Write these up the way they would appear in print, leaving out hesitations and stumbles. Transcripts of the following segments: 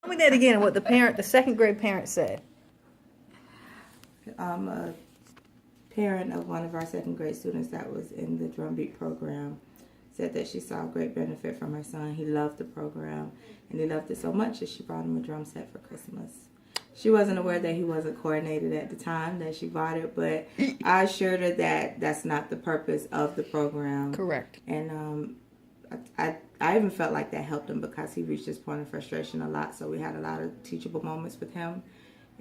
Tell me that again, what the second grade parent said. A parent of one of our second grade students that was in the DRUMBEAT program said that she saw great benefit from her son. He loved the program, and he loved it so much that she brought him a drum set for Christmas. She wasn't aware that he wasn't coordinated at the time that she bought it, but I assured her that that's not the purpose of the program. Correct. And I even felt like that helped him because he reached this point of frustration a lot, so we had a lot of teachable moments with him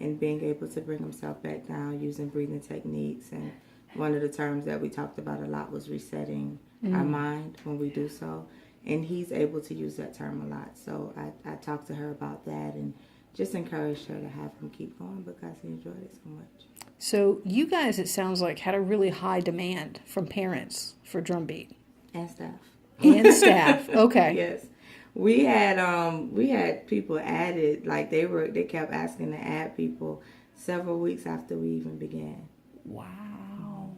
and being able to bring himself back down using breathing techniques. And one of the terms that we talked about a lot was resetting our mind when we do so. And he's able to use that term a lot. So I talked to her about that and just encouraged her to have him keep going because he enjoyed it so much. So you guys, it sounds like, had a really high demand from parents for DRUMBEAT. And staff. And staff. Okay. Yes. We had people added, like they kept asking to add people several weeks after we even began. Wow.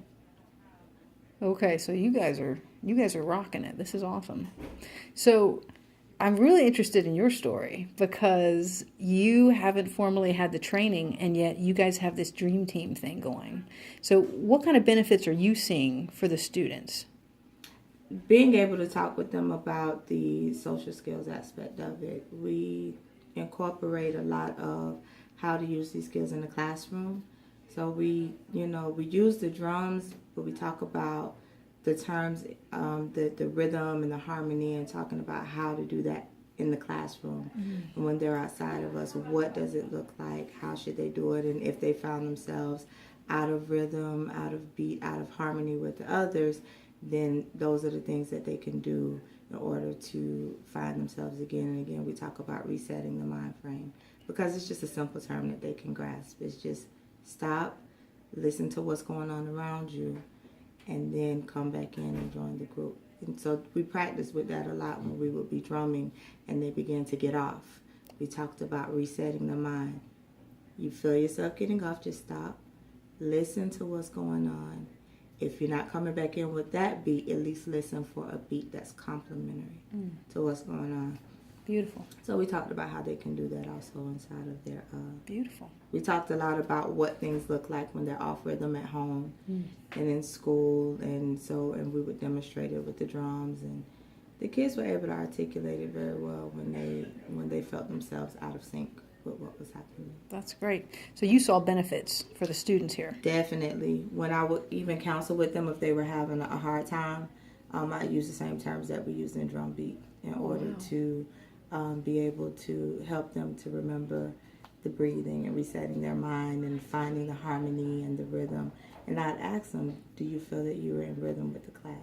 Okay, so you guys are rocking it. This is awesome. So I'm really interested in your story because you haven't formally had the training, and yet you guys have this dream team thing going. So what kind of benefits are you seeing for the students? Being able to talk with them about the social skills aspect of it. We incorporate a lot of how to use these skills in the classroom. So we use the drums, but we talk about the terms, the rhythm and the harmony, and talking about how to do that in the classroom. And when they're outside of us, what does it look like? How should they do it? And if they found themselves out of rhythm, out of beat, out of harmony with the others, then those are the things that they can do in order to find themselves again and again. We talk about resetting the mind frame because it's just a simple term that they can grasp. It's just stop, listen to what's going on around you, and then come back in and join the group. And so we practiced with that a lot when we would be drumming and they began to get off. We talked about resetting the mind. You feel yourself getting off, just stop, listen to what's going on. If you're not coming back in with that beat, at least listen for a beat that's complementary to what's going on. Beautiful. So we talked about how they can do that also inside of their... Beautiful. We talked a lot about what things look like when they're off rhythm at home and in school, and we would demonstrate it with the drums, and the kids were able to articulate it very well when they felt themselves out of sync with what was happening. That's great. So you saw benefits for the students here. Definitely. When I would even counsel with them if they were having a hard time, I use the same terms that we use in DRUMBEAT in order to be able to help them to remember the breathing and resetting their mind and finding the harmony and the rhythm. And I'd ask them, do you feel that you were in rhythm with the class?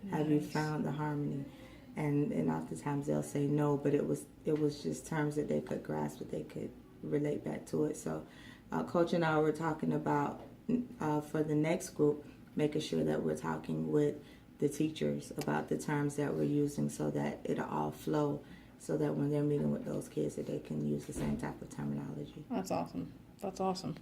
Nice. Have you found the harmony? And oftentimes they'll say no, but it was just terms that they could grasp, that they could relate back to it. So Coach and I were talking about, for the next group, making sure that we're talking with the teachers about the terms that we're using so that it'll all flow, so that when they're meeting with those kids that they can use the same type of terminology. That's awesome. That's awesome.